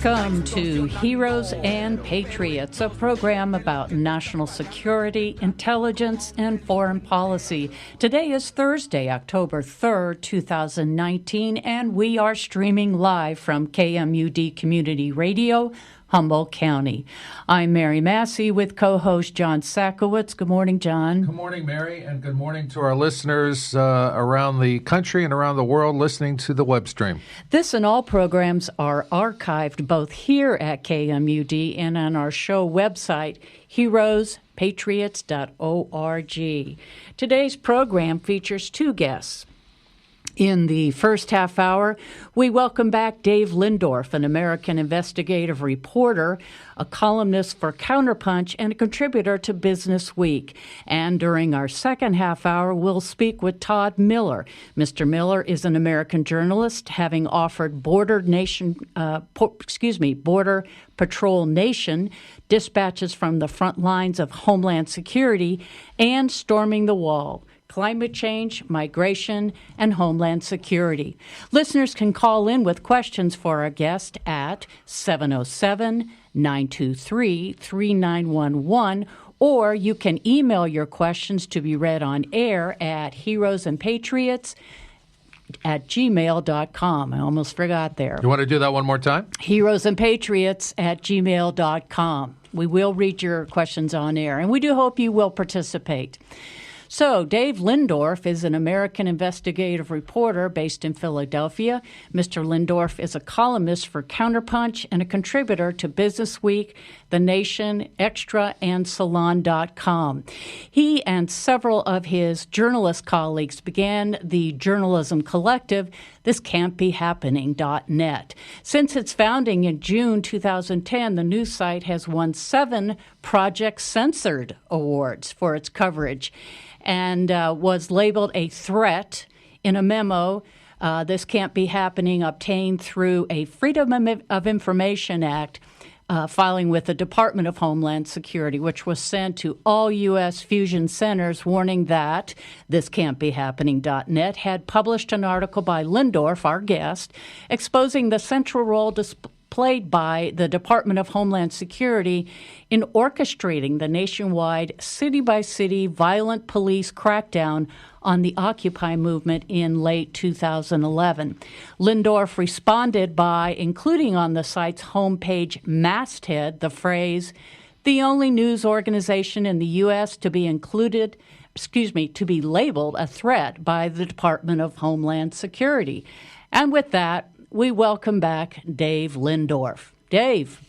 Welcome to Heroes and Patriots, a program about national security, intelligence, and foreign policy. Today is Thursday, October 3rd, 2019, and we are streaming live from KMUD Community Radio, Humboldt County. I'm Mary Massey with co-host John SAKOWICZ. Good morning, John. Good morning, Mary, and good morning to our listeners around the country and around the world listening to the web stream. This and all programs are archived both here at KMUD and on our show website, heroespatriots.org. Today's program features two guests. In the first half hour, we welcome back Dave Lindorff, an American investigative reporter, a columnist for Counterpunch, and a contributor to Business Week. And during our second half hour, we'll speak with Todd Miller. Mr. Miller is an American journalist, having offered Border Patrol Nation dispatches from the front lines of Homeland Security and Storming the Wall, climate change, migration, and Homeland Security. Listeners can call in with questions for our guest at 707-923-3911, or you can email your questions to be read on air at heroesandpatriots@gmail.com. I almost forgot there. You want to do that one more time? heroesandpatriots@gmail.com. We will read your questions on air, and we do hope you will participate. So, Dave Lindorff is an American investigative reporter based in Philadelphia. Mr. Lindorff is a columnist for Counterpunch and a contributor to Business Week, The Nation, Extra, and Salon.com. He and several of his journalist colleagues began the journalism collective, ThisCan'tBeHappening.net. Since its founding in June 2010, the news site has won 7 Project Censored awards for its coverage, and was labeled a threat in a memo. This Can't Be Happening obtained through a Freedom of Information Act filing with the Department of Homeland Security, which was sent to all U.S. fusion centers, warning that ThisCan'tBeHappening.net had published an article by Lindorff, our guest, exposing the central role played by the Department of Homeland Security in orchestrating the nationwide city-by-city violent police crackdown on the Occupy movement in late 2011. Lindorff responded by including on the site's homepage masthead the phrase, "The only news organization in the U.S. to be labeled a threat by the Department of Homeland Security." And with that, we welcome back Dave Lindorff. Dave.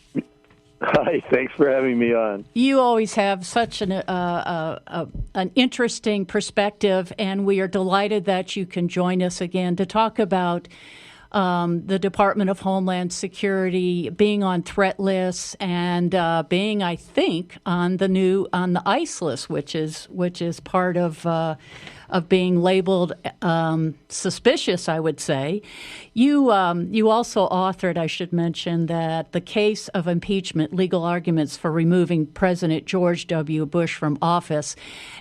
Hi, thanks for having me on. You always have such an interesting perspective, and we are delighted that you can join us again to talk about the Department of Homeland Security being on threat lists and being, I think, on the ICE list, which is part of being labeled suspicious, I would say. You also authored, I should mention, that the case of impeachment, legal arguments for removing President George W. Bush from office.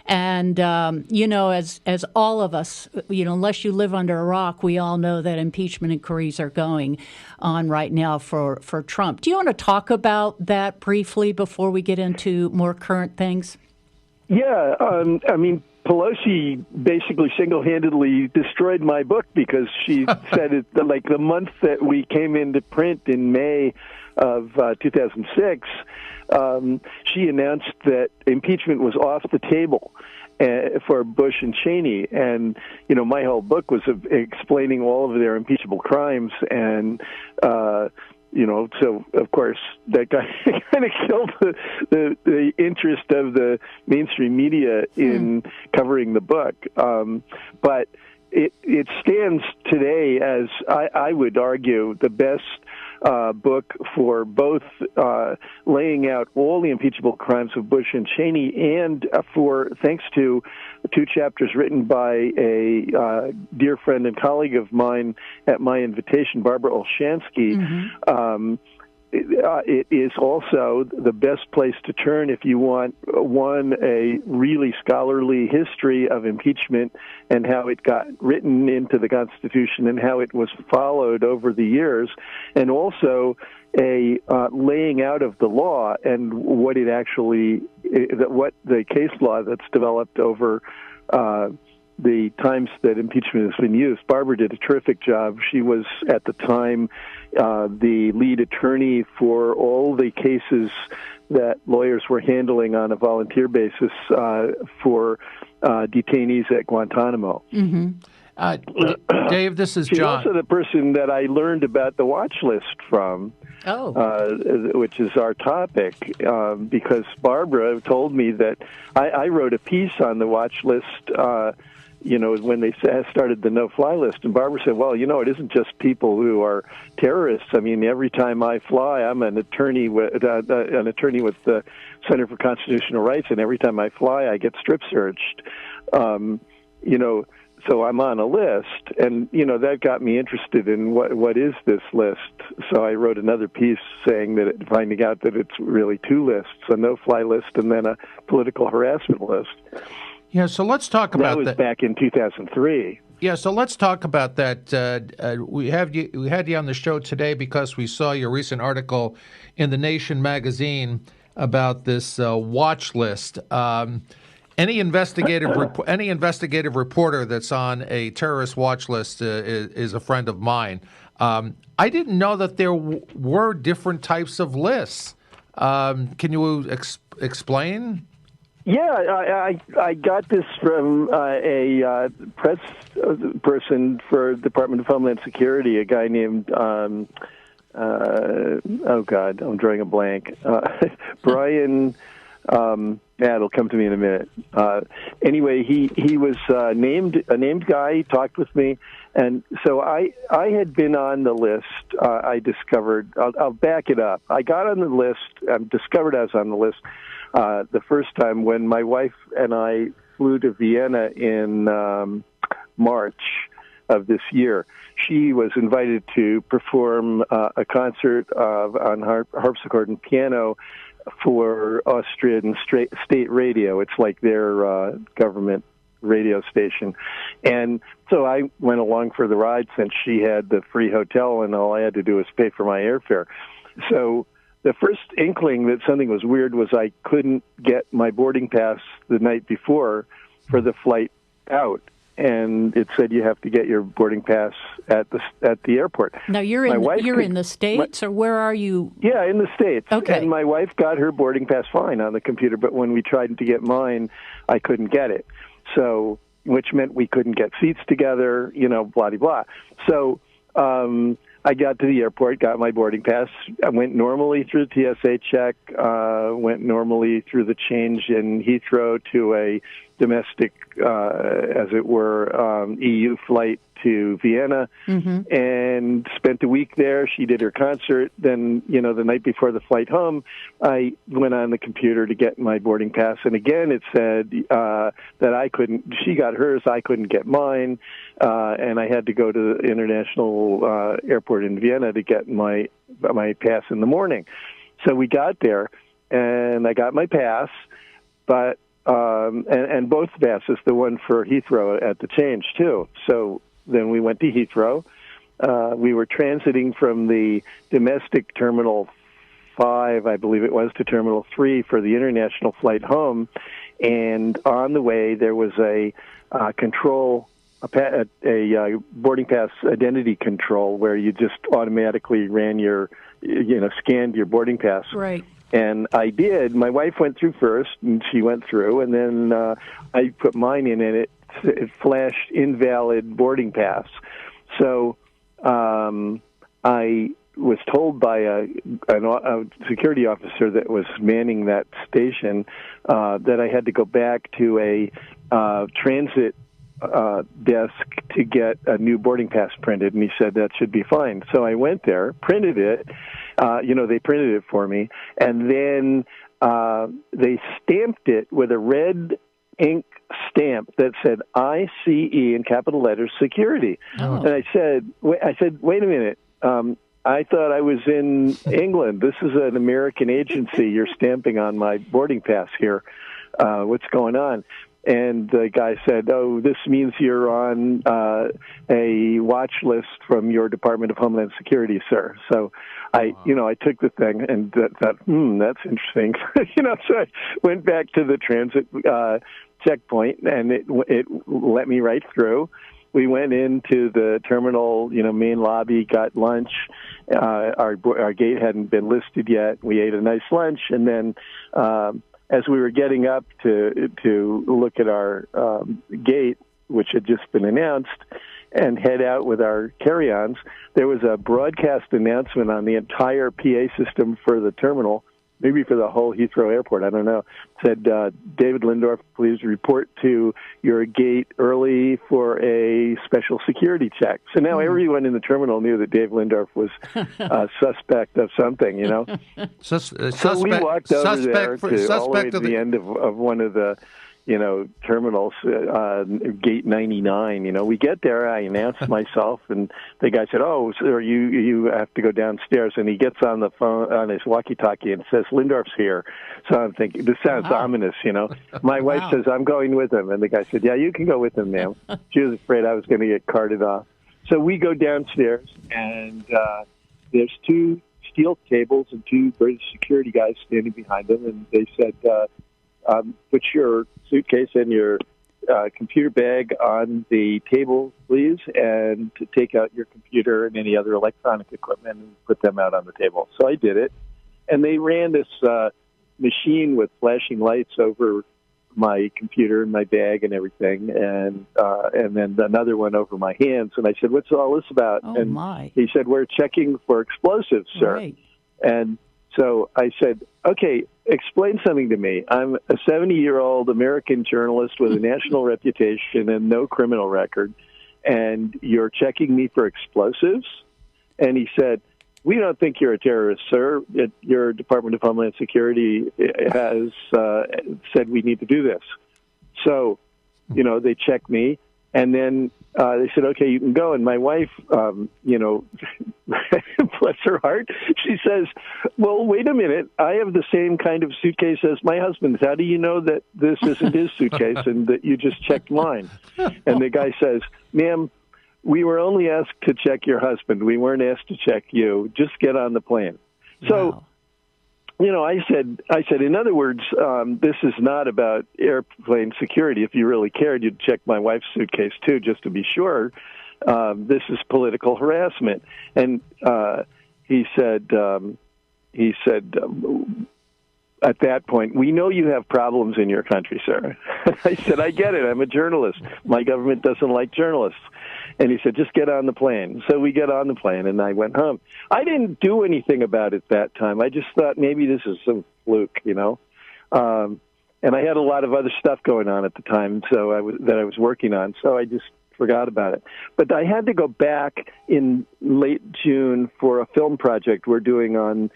And, as all of us, unless you live under a rock, we all know that impeachment inquiries are going on right now for Trump. Do you want to talk about that briefly before we get into more current things? Yeah, Pelosi basically single-handedly destroyed my book because she said it like the month that we came into print in May of 2006, she announced that impeachment was off the table for Bush and Cheney. And, my whole book was explaining all of their impeachable crimes and, so of course that kind of killed the interest of the mainstream media in covering the book. But it stands today as, I would argue, the best book for both laying out all the impeachable crimes of Bush and Cheney, and thanks to 2 chapters written by a dear friend and colleague of mine at my invitation, Barbara Olshansky. it is also the best place to turn if you want, a really scholarly history of impeachment and how it got written into the Constitution and how it was followed over the years, and also a laying out of the law and what it actually, what the case law that's developed over the times that impeachment has been used. Barbara did a terrific job. She was, at the time, the lead attorney for all the cases that lawyers were handling on a volunteer basis for detainees at Guantanamo. Mm-hmm. Dave, this is She's John. also the person that I learned about the Watchlist from, which is our topic, because Barbara told me that I wrote a piece on the Watchlist, when they started the no-fly list, and Barbara said, well, it isn't just people who are terrorists. I mean, every time I fly, I'm an attorney with the Center for Constitutional Rights, and every time I fly, I get strip searched. So I'm on a list, and, that got me interested in what is this list. So I wrote another piece saying that finding out that it's really two lists, a no-fly list and then a political harassment list. Yeah, so let's talk about that. That was back in 2003. Yeah, so let's talk about that. We had you on the show today because we saw your recent article in The Nation magazine about this watch list. Any investigative reporter that's on a terrorist watch list is a friend of mine. I didn't know that there were different types of lists. Can you explain? Yeah, I got this from a press person for the Department of Homeland Security, a guy named, oh God, I'm drawing a blank, Brian, it'll come to me in a minute. Anyway, he was a named guy. He talked with me, and so I had been on the list. I discovered, I'll back it up. I got on the list, discovered I was on the list the first time when my wife and I flew to Vienna in March of this year. She was invited to perform a concert on harpsichord and piano for Austrian state radio. It's like their government radio station. And so I went along for the ride since she had the free hotel and all I had to do was pay for my airfare. So the first inkling that something was weird was I couldn't get my boarding pass the night before for the flight out. And it said you have to get your boarding pass at the airport. Now you're in the States, or where are you? Yeah, in the States. Okay. And my wife got her boarding pass fine on the computer, but when we tried to get mine, I couldn't get it. So, which meant we couldn't get seats together, blah, blah, blah. So I got to the airport, got my boarding pass. I went normally through the TSA check, went normally through the change in Heathrow to a domestic, as it were, EU flight to Vienna, and spent a week there. She did her concert. Then, the night before the flight home, I went on the computer to get my boarding pass. And again, it said that I couldn't, she got hers, I couldn't get mine. And I had to go to the international airport in Vienna to get my pass in the morning. So we got there, and I got my pass, but and both passes, the one for Heathrow at the change too. So then we went to Heathrow. We were transiting from the domestic Terminal 5, I believe it was, to Terminal 3 for the international flight home. And on the way, there was a boarding pass identity control where you just automatically ran scanned your boarding pass. Right. And I did. My wife went through first, and she went through, and then I put mine in, and it flashed invalid boarding pass. So I was told by a security officer that was manning that station that I had to go back to a transit desk to get a new boarding pass printed, and he said that should be fine. So I went there, printed it. They printed it for me, and then they stamped it with a red ink stamp that said ICE in capital letters security. Oh. And I said, wait a minute. I thought I was in England. This is an American agency. You're stamping on my boarding pass here. What's going on? And the guy said, oh, this means you're on a watch list from your Department of Homeland Security, sir. So I took the thing and thought, that's interesting. So I went back to the transit checkpoint, and it let me right through. We went into the terminal, main lobby, got lunch. Our gate hadn't been listed yet. We ate a nice lunch, and then as we were getting up to look at our gate, which had just been announced, and head out with our carry-ons, there was a broadcast announcement on the entire PA system for the terminal, maybe for the whole Heathrow Airport, I don't know. It said, David Lindorff, please report to your gate early for a special security check. So now everyone in the terminal knew that Dave Lindorff was a suspect of something, So we walked over there all the way to the end of one of the terminals, gate 99. We get there, I announced myself, and the guy said, oh, sir, you have to go downstairs. And he gets on the phone, on his walkie-talkie, and says, Lindorff's here. So I'm thinking, this sounds ominous, My wife says, I'm going with him. And the guy said, yeah, you can go with him, ma'am. She was afraid I was going to get carted off. So we go downstairs, and there's two steel tables and two British security guys standing behind them, and they said, put your suitcase and your computer bag on the table, please, and to take out your computer and any other electronic equipment and put them out on the table. So I did it, and they ran this machine with flashing lights over my computer and my bag and everything, and then another one over my hands. And I said, what's all this about? Oh, my. He said, we're checking for explosives, sir. Right. And so I said, okay, explain something to me. I'm a 70-year-old American journalist with a national reputation and no criminal record, and you're checking me for explosives? And he said, we don't think you're a terrorist, sir. Your Department of Homeland Security has said we need to do this. So, they checked me, and then they said, okay, you can go. And my wife, bless her heart, she says, well, wait a minute. I have the same kind of suitcase as my husband's. How do you know that this isn't his suitcase and that you just checked mine? And the guy says, ma'am, we were only asked to check your husband. We weren't asked to check you. Just get on the plane. So, I said, in other words, this is not about airplane security. If you really cared, you'd check my wife's suitcase, too, just to be sure. This is political harassment. And he said, at that point, we know you have problems in your country, sir. I said, I get it. I'm a journalist. My government doesn't like journalists. And he said, just get on the plane. So we get on the plane, and I went home. I didn't do anything about it that time. I just thought maybe this is some fluke, And I had a lot of other stuff going on at the time that I was working on, so I just forgot about it. But I had to go back in late June for a film project we're doing on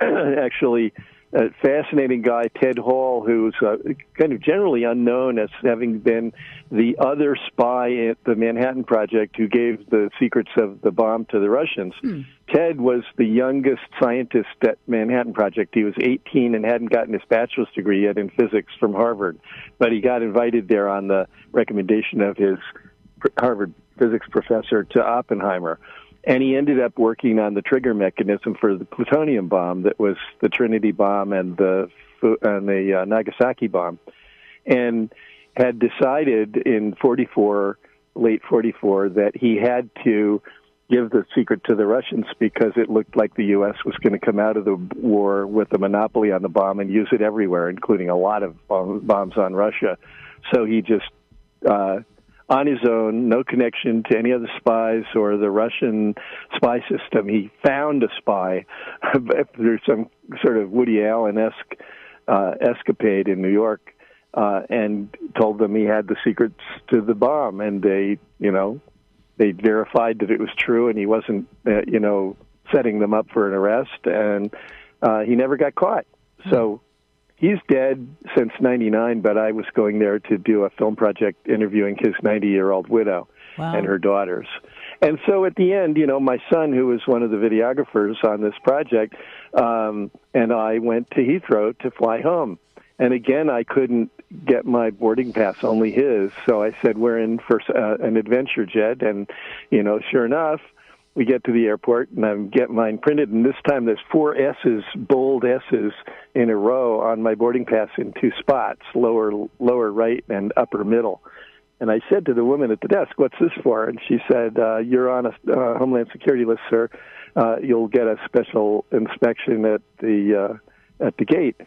actually a fascinating guy, Ted Hall, who's kind of generally unknown as having been the other spy at the Manhattan Project who gave the secrets of the bomb to the Russians. Ted was the youngest scientist at Manhattan Project. He was 18 and hadn't gotten his bachelor's degree yet in physics from Harvard, but he got invited there on the recommendation of his Harvard physics professor to Oppenheimer. And he ended up working on the trigger mechanism for the plutonium bomb that was the Trinity bomb and the Nagasaki bomb, and had decided in late 44, that he had to give the secret to the Russians because it looked like the U.S. was going to come out of the war with a monopoly on the bomb and use it everywhere, including a lot of bombs on Russia. So he just on his own, no connection to any other spies or the Russian spy system. He found a spy through some sort of Woody Allen-esque escapade in New York, and told them he had the secrets to the bomb. And they verified that it was true, and he wasn't, setting them up for an arrest, and he never got caught. So he's dead since 99, but I was going there to do a film project interviewing his 90-year-old widow and her daughters. And so at the end, my son, who was one of the videographers on this project, and I went to Heathrow to fly home. And again, I couldn't get my boarding pass, only his. So I said, we're in for an adventure jet. And, sure enough, we get to the airport, and I get mine printed. And this time there's 4 S's, bold S's, in a row on my boarding pass in 2 spots, lower right and upper middle. And I said to the woman at the desk, what's this for? And she said, you're on a Homeland Security list, sir. You'll get a special inspection at the gate.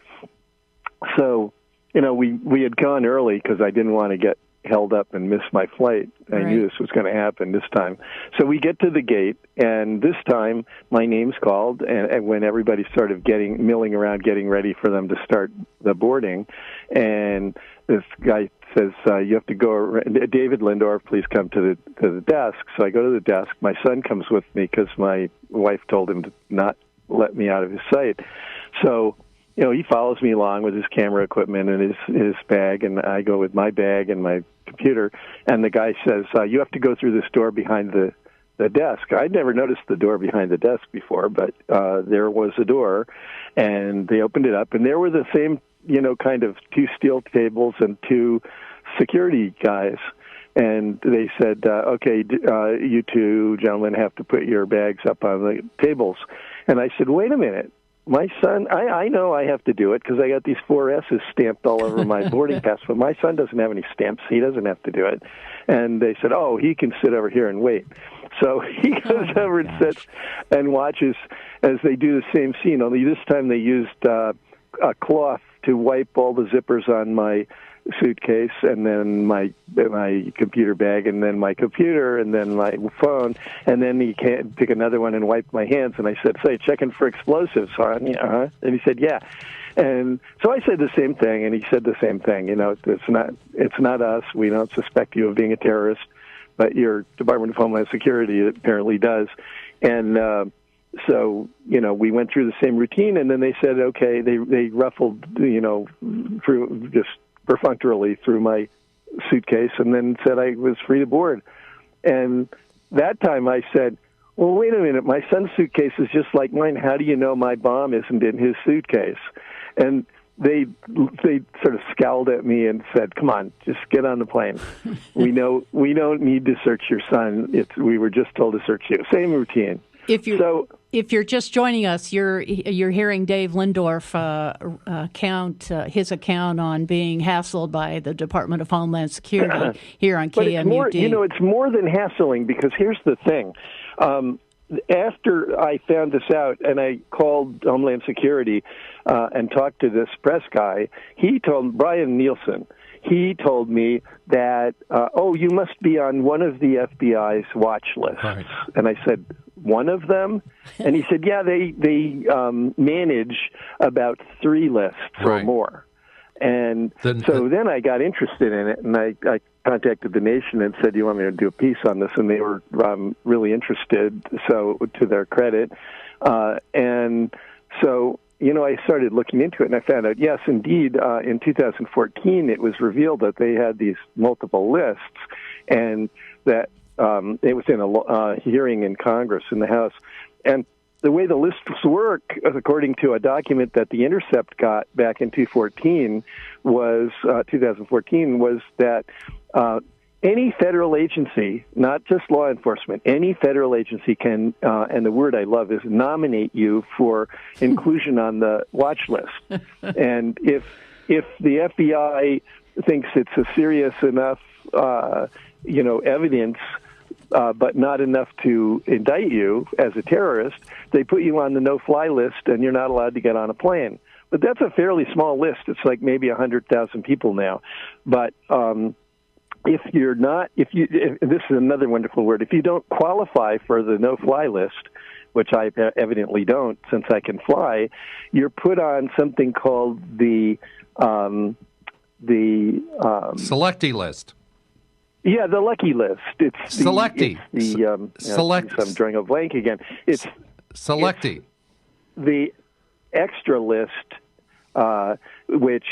So, we had gone early because I didn't want to get held up and miss my flight. I knew this was going to happen this time. So we get to the gate, and this time my name's called, and when everybody started milling around, getting ready for them to start the boarding, and this guy says, you have to go, David Lindorff, please come to the desk. So I go to the desk. My son comes with me because my wife told him to not let me out of his sight. So, he follows me along with his camera equipment and his bag, and I go with my bag and my computer. And the guy says, you have to go through this door behind the desk. I'd never noticed the door behind the desk before, but there was a door, and they opened it up, and there were the same, kind of 2 steel tables and 2 security guys. And they said, okay, you 2 gentlemen have to put your bags up on the tables. And I said, wait a minute. My son, I know I have to do it because I got these 4 S's stamped all over my boarding pass, but my son doesn't have any stamps. He doesn't have to do it. And they said, oh, he can sit over here and wait. So he goes over and sits and watches as they do the same scene, only this time they used a cloth to wipe all the zippers on my suitcase, and then my computer bag, and then my computer, and then my phone, and then he took another one and wiped my hands. And I said, "Say, checking for explosives, huh?" And he said, "Yeah." And so I said the same thing, and he said the same thing. It's not us. We don't suspect you of being a terrorist, but your Department of Homeland Security apparently does. And so, we went through the same routine, and then they said, okay, they ruffled, through just perfunctorily through my suitcase, and then said I was free to board. And that time I said, well, wait a minute, my son's suitcase is just like mine. How do you know my bomb isn't in his suitcase? And they sort of scowled at me and said, come on, just get on the plane. We don't need to search your son. We were just told to search you. Same routine. If you're just joining us, you're hearing Dave Lindorff his account on being hassled by the Department of Homeland Security here on KMUD. It's more than hassling, because here's the thing. After I found this out and I called Homeland Security and talked to this press guy, he told Brian Nielsen, he told me that, you must be on one of the FBI's watch lists. Right. And I said, one of them? And he said, yeah, they manage about 3 lists or more. And then I got interested in it, and I contacted The Nation and said, do you want me to do a piece on this? And they were really interested, so to their credit. And so, I started looking into it, and I found out, yes, indeed, in 2014, it was revealed that they had these multiple lists, and that it was in a hearing in Congress, in the House. And the way the lists work, according to a document that The Intercept got back in 2014, was that any federal agency, not just law enforcement, any federal agency can, and the word I love is nominate you for inclusion on the watch list. And if the FBI thinks it's a serious enough, evidence, but not enough to indict you as a terrorist, they put you on the no-fly list, and you're not allowed to get on a plane. But that's a fairly small list. It's like maybe 100,000 people now. But if this is another wonderful word, if you don't qualify for the no-fly list, which I evidently don't since I can fly, you're put on something called the selectee list. Yeah, the lucky list. It's selectee. I'm drawing a blank again. It's selectee. The extra list, which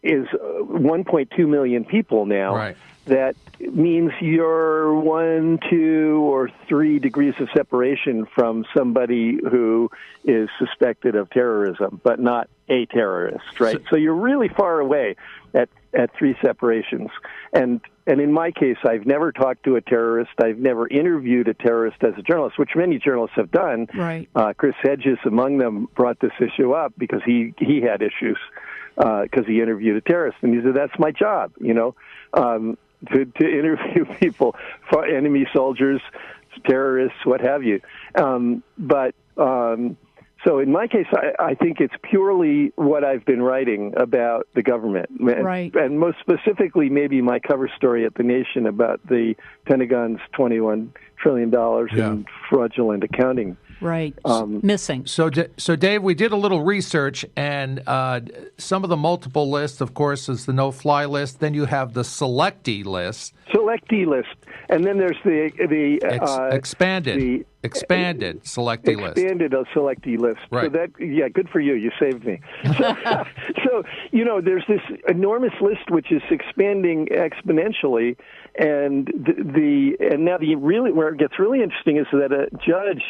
is 1.2 million people now. Right. That means you're 1, 2, or 3 degrees of separation from somebody who is suspected of terrorism, but not a terrorist, right? So you're really far away at 3 separations. And in my case, I've never talked to a terrorist. I've never interviewed a terrorist as a journalist, which many journalists have done. Right. Chris Hedges, among them, brought this issue up because he had issues because he interviewed a terrorist. And he said, that's my job, to interview people, enemy soldiers, terrorists, what have you. So in my case, I think it's purely what I've been writing about the government. Right. And most specifically, maybe my cover story at The Nation about the Pentagon's $21 trillion in fraudulent accounting. Right. Missing. So, Dave, we did a little research, and some of the multiple lists, of course, is the no-fly list. Then you have the selectee list. Selectee list. And then there's the expanded selectee list. Expanded selectee list. Right. So good for you. You saved me. So, there's this enormous list which is expanding exponentially, and now where it gets really interesting is that a judge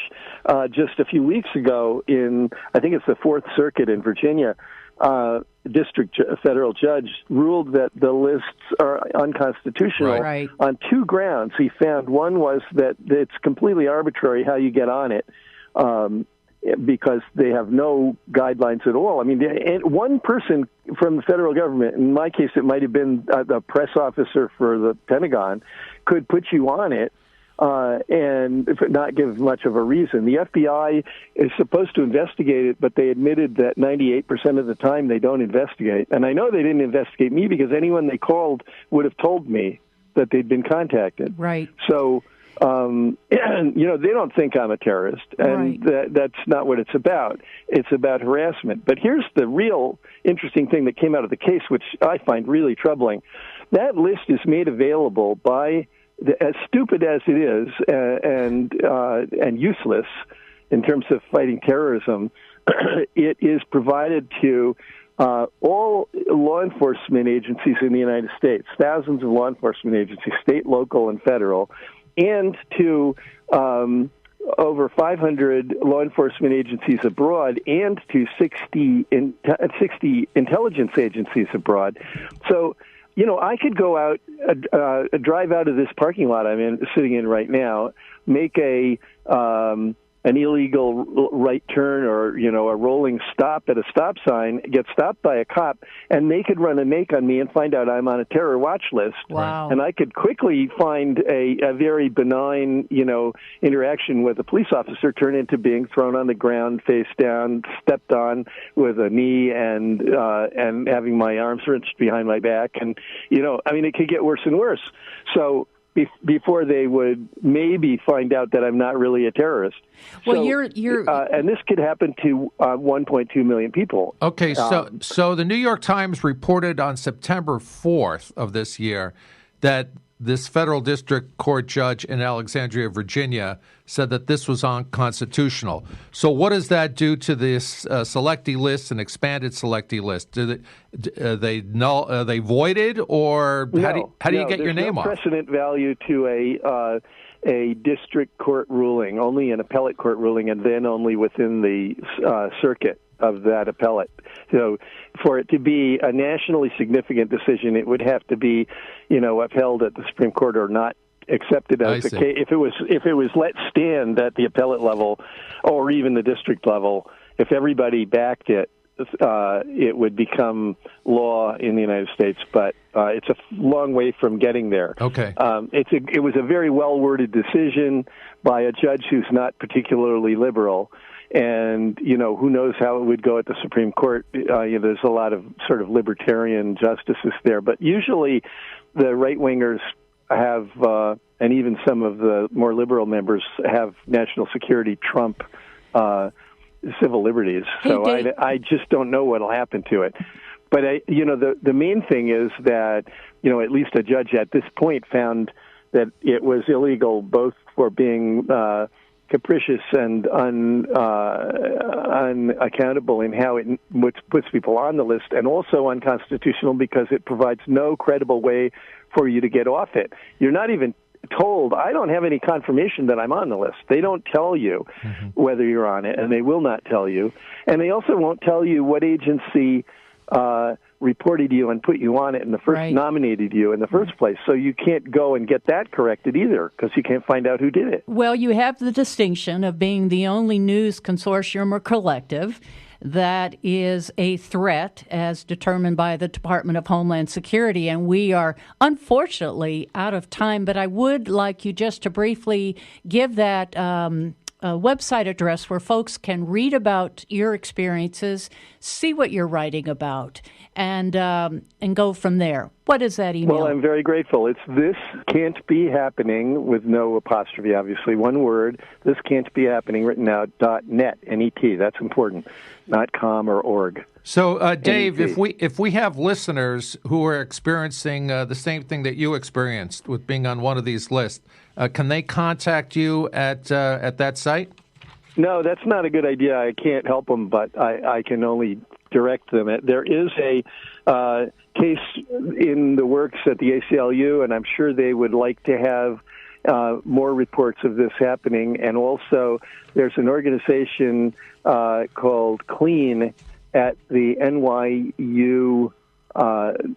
just a few weeks ago I think it's the Fourth Circuit in Virginia, federal judge ruled that the lists are unconstitutional on 2 grounds. He found one was that it's completely arbitrary how you get on it, because they have no guidelines at all. I mean, one person from the federal government, in my case it might have been the press officer for the Pentagon, could put you on it, and not give much of a reason. The FBI is supposed to investigate it, but they admitted that 98% of the time they don't investigate. And I know they didn't investigate me because anyone they called would have told me that they'd been contacted. Right. So, they don't think I'm a terrorist, and that's not what it's about. It's about harassment. But here's the real interesting thing that came out of the case, which I find really troubling. That list is made available by, as stupid as it is, and useless in terms of fighting terrorism, it is provided to all law enforcement agencies in the United States, thousands of law enforcement agencies, state, local, and federal, and to over 500 law enforcement agencies abroad, and to 60 intelligence agencies abroad. So, I could go out, drive out of this parking lot I'm sitting in right now, make an illegal right turn or, a rolling stop at a stop sign, get stopped by a cop, and they could run a make on me and find out I'm on a terror watch list. Wow. And I could quickly find a very benign, interaction with a police officer turn into being thrown on the ground, face down, stepped on with a knee, and having my arms wrenched behind my back. And, it could get worse and worse. So before they would maybe find out that I'm not really a terrorist. Well, so, you're and this could happen to 1.2 million people. Okay, so the New York Times reported on September 4th of this year that this federal district court judge in Alexandria, Virginia, said that this was unconstitutional. So what does that do to this selectee list and expanded selectee list? Are they voided, or how do you get your name off? There's no precedent value to a district court ruling, only an appellate court ruling, and then only within the circuit of that appellate. So for it to be a nationally significant decision, it would have to be, upheld at the Supreme Court or not accepted as a case. If it was let stand at the appellate level or even the district level, if everybody backed it, it would become law in the United States. But it's a long way from getting there. Okay. It was a very well-worded decision by a judge who's not particularly liberal. And, who knows how it would go at the Supreme Court. There's a lot of sort of libertarian justices there. But usually the right-wingers have, and even some of the more liberal members have national security trump civil liberties. So I just don't know what will happen to it. But, the main thing is that, at least a judge at this point found that it was illegal both for being capricious and unaccountable in how it puts people on the list, and also unconstitutional because it provides no credible way for you to get off it. You're not even told. I don't have any confirmation that I'm on the list. They don't tell you whether you're on it, and they will not tell you. And they also won't tell you what agency reported you and put you on it in the first, nominated you in the first place. So you can't go and get that corrected either because you can't find out who did it. Well, you have the distinction of being the only news consortium or collective that is a threat as determined by the Department of Homeland Security. And we are unfortunately out of time, but I would like you just to briefly give that website address where folks can read about your experiences, see what you're writing about, and go from there. What is that email? Well, I'm very grateful. It's This Can't Be Happening, with no apostrophe, obviously, one word, This Can't Be Happening, written out, .net, N-E-T, that's important, not .com or .org. So, Dave, if we have listeners who are experiencing the same thing that you experienced with being on one of these lists, can they contact you at that site? No, that's not a good idea. I can't help them, but I can only direct them. There is a case in the works at the ACLU, and I'm sure they would like to have more reports of this happening. And also, there's an organization called CLEAN at the NYU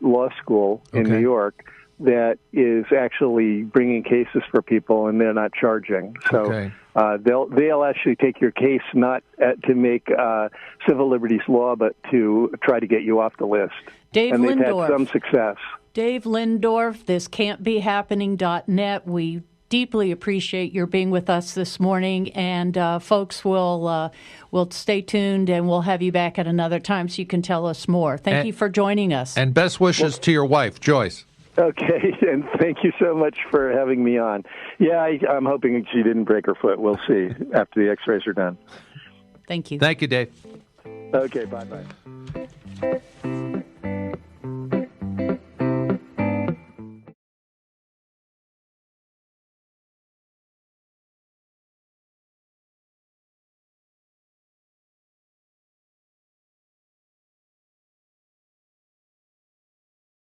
Law School in New York that is actually bringing cases for people, and they're not charging. So they'll actually take your case not to make civil liberties law, but to try to get you off the list. Dave and they've Lindorff. had some success. Dave Lindorff, this can'tbehappening.net. We deeply appreciate your being with us this morning, and folks will stay tuned, and we'll have you back at another time so you can tell us more. Thank you for joining us. And best wishes to your wife, Joyce. Okay, and thank you so much for having me on. Yeah, I'm hoping she didn't break her foot. We'll see after the x-rays are done. Thank you. Thank you, Dave. Okay, bye-bye.